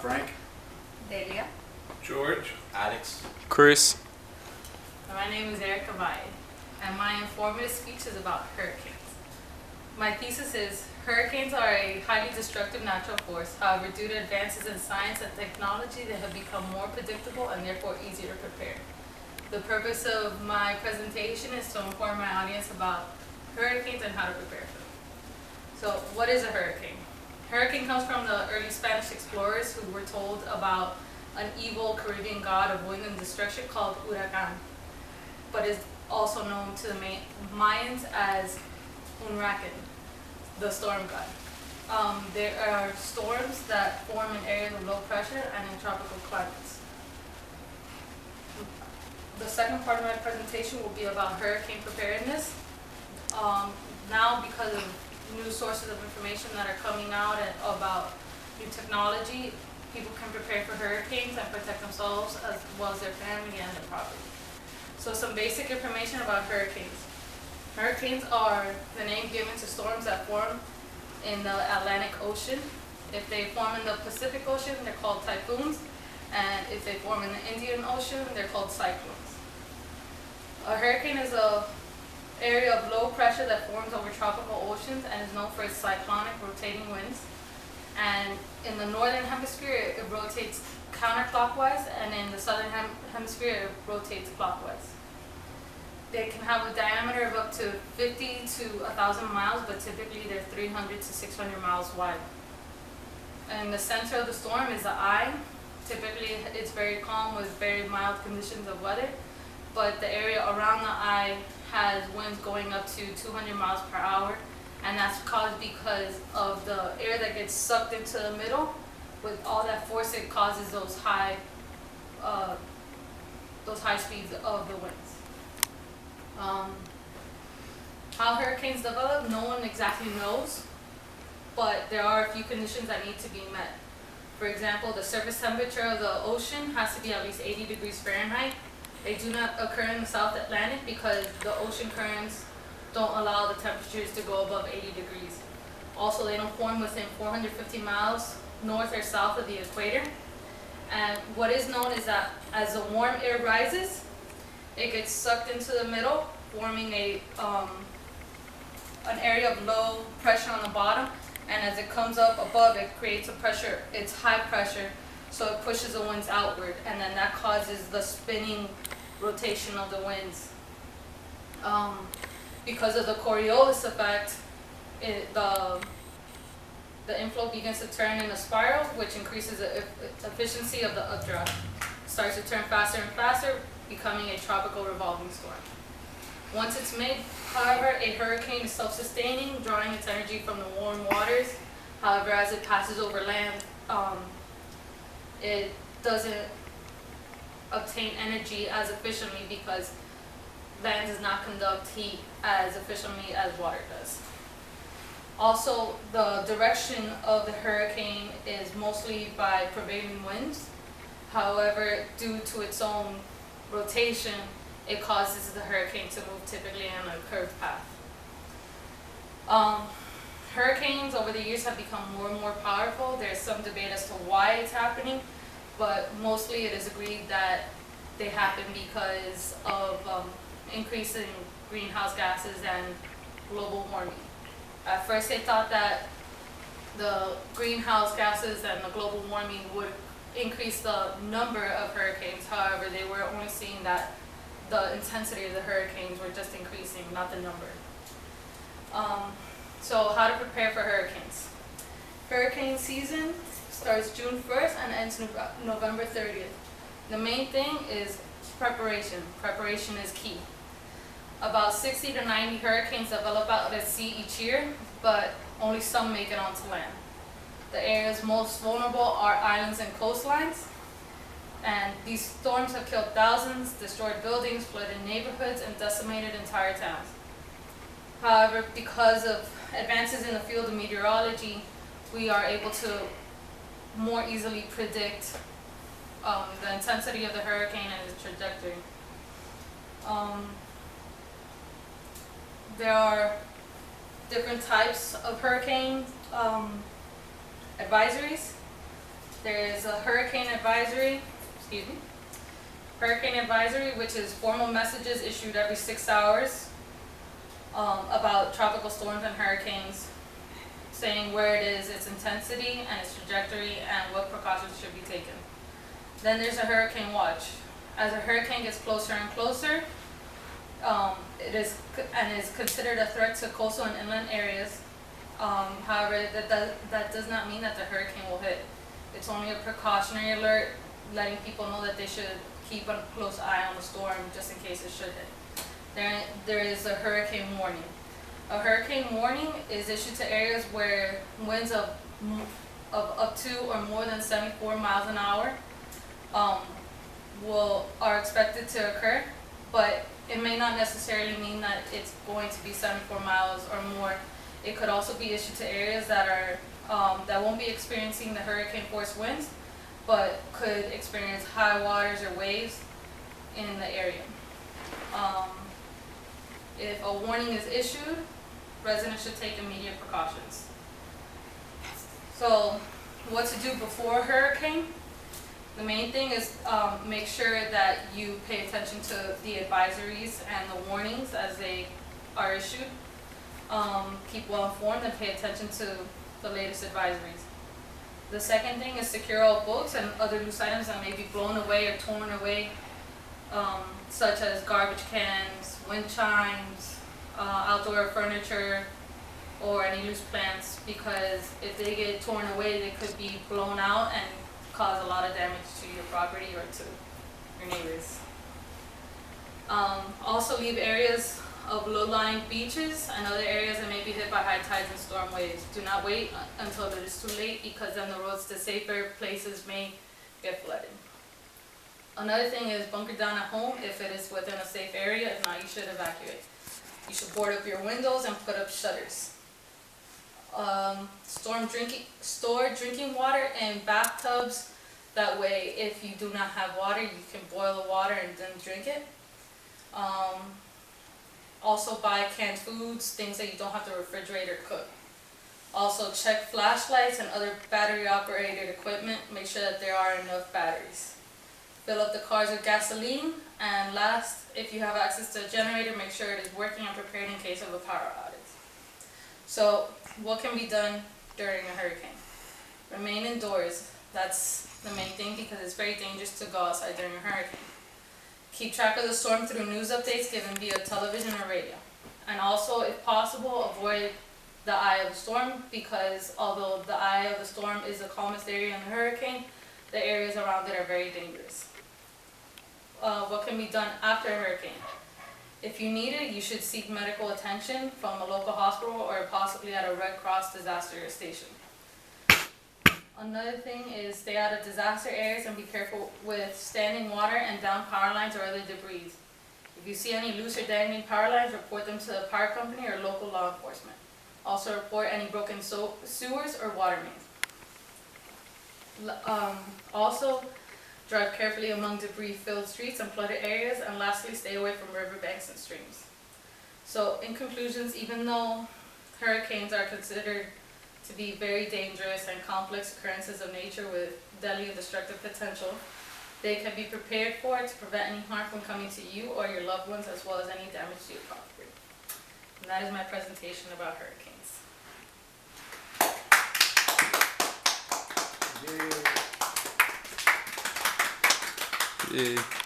Frank. Delia. George. Alex. Chris. My name is Erica Valle, and my informative speech is about hurricanes. My thesis is, hurricanes are a highly destructive natural force. However, due to advances in science and technology, they have become more predictable and therefore easier to prepare. The purpose of my presentation is to inform my audience about hurricanes and how to prepare for them. So, what is a hurricane? Hurricane comes from the early Spanish explorers who were told about an evil Caribbean god of wind and destruction called huracán, but is also known to the Mayans as Unraken, the storm god. There are storms that form in areas of low pressure and in tropical climates. The second part of my presentation will be about hurricane preparedness. Now, because of new sources of information that are coming out and about new technology, people can prepare for hurricanes and protect themselves as well as their family and their property. So some basic information about hurricanes. Hurricanes are the name given to storms that form in the Atlantic Ocean. If they form in the Pacific Ocean, they're called typhoons. And if they form in the Indian Ocean, they're called cyclones. A hurricane is an area of low pressure that forms over tropical oceans and is known for its cyclonic rotating winds. And in the northern hemisphere, it rotates counterclockwise, and in the southern hemisphere, it rotates clockwise. They can have a diameter of up to 50 to 1,000 miles, but typically they're 300 to 600 miles wide. And the center of the storm is the eye. Typically, it's very calm with very mild conditions of weather, but the area around the eye has winds going up to 200 miles per hour, and that's caused because of the air that gets sucked into the middle. With all that force, it causes those high speeds of the winds. How hurricanes develop, no one exactly knows, but there are a few conditions that need to be met. For example, the surface temperature of the ocean has to be at least 80 degrees Fahrenheit. They do not occur in the South Atlantic because the ocean currents don't allow the temperatures to go above 80 degrees. Also, they don't form within 450 miles north or south of the equator. And what is known is that as the warm air rises, it gets sucked into the middle, forming an area of low pressure on the bottom. And as it comes up above, it creates a pressure, it's high pressure, so it pushes the winds outward, and then that causes the spinning rotation of the winds. Because of the Coriolis effect, the inflow begins to turn in a spiral, which increases the efficiency of the updraft. It starts to turn faster and faster, becoming a tropical revolving storm. Once it's made, however, a hurricane is self-sustaining, drawing its energy from the warm waters. However, as it passes over land, it doesn't obtain energy as efficiently because land does not conduct heat as efficiently as water does. Also, the direction of the hurricane is mostly by prevailing winds. However, due to its own rotation, it causes the hurricane to move typically on a curved path. Hurricanes over the years have become more and more powerful. There's some debate as to why it's happening, but mostly it is agreed that they happen because of increasing greenhouse gases and global warming. At first they thought that the greenhouse gases and the global warming would increase the number of hurricanes. However, they were only seeing that the intensity of the hurricanes were just increasing, not the number. So how to prepare for hurricanes. Hurricane season starts June 1st and ends November 30th. The main thing is preparation. Preparation is key. About 60 to 90 hurricanes develop out at sea each year, but only some make it onto land. The areas most vulnerable are islands and coastlines. And these storms have killed thousands, destroyed buildings, flooded neighborhoods, and decimated entire towns. However, because of advances in the field of meteorology, we are able to more easily predict the intensity of the hurricane and its trajectory. There are different types of hurricane advisories. There is a hurricane advisory, hurricane advisory, which is formal messages issued every 6 hours about tropical storms and hurricanes, saying where it is, its intensity and its trajectory, and what precautions should be taken. Then there's a hurricane watch. As a hurricane gets closer and closer, it is considered a threat to coastal and inland areas. However, that does not mean that the hurricane will hit. It's only a precautionary alert, letting people know that they should keep a close eye on the storm just in case it should hit. There is a hurricane warning. A hurricane warning is issued to areas where winds of up to or more than 74 miles an hour are expected to occur, but it may not necessarily mean that it's going to be 74 miles or more. It could also be issued to areas that won't be experiencing the hurricane force winds, but could experience high waters or waves in the area. If a warning is issued, residents should take immediate precautions. So, what to do before a hurricane? The main thing is make sure that you pay attention to the advisories and the warnings as they are issued. Keep well informed and pay attention to the latest advisories. The second thing is secure all books and other loose items that may be blown away or torn away, such as garbage cans, wind chimes, outdoor furniture, or any loose plants, because if they get torn away, they could be blown out and cause a lot of damage to your property or to your neighbors. Also leave areas of low-lying beaches and other areas that may be hit by high tides and storm waves. Do not wait until it is too late, because then the roads to safer places may get flooded. Another thing is bunker down at home if it is within a safe area. If not, you should evacuate. You should board up your windows and put up shutters. Store drinking water in bathtubs. That way, if you do not have water, you can boil the water and then drink it. Also buy canned foods, things that you don't have to refrigerate or cook. Also check flashlights and other battery operated equipment. Make sure that there are enough batteries. Fill up the cars with gasoline. And last, if you have access to a generator, make sure it is working and prepared in case of a power outage. So, what can be done during a hurricane? Remain indoors. That's the main thing, because it's very dangerous to go outside during a hurricane. Keep track of the storm through news updates given via television or radio. And also, if possible, avoid the eye of the storm, because although the eye of the storm is the calmest area in the hurricane, the areas around it are very dangerous. What can be done after a hurricane? If you need it, you should seek medical attention from a local hospital or possibly at a Red Cross disaster station. Another thing is stay out of disaster areas and be careful with standing water and down power lines or other debris. If you see any loose or dangling power lines, report them to the power company or local law enforcement. Also report any broken sewers or water mains. Also, drive carefully among debris-filled streets and flooded areas, and lastly, stay away from riverbanks and streams. So, in conclusions, even though hurricanes are considered to be very dangerous and complex occurrences of nature with deadly and destructive potential, they can be prepared for to prevent any harm from coming to you or your loved ones, as well as any damage to your property. And that is my presentation about hurricanes. Yeah.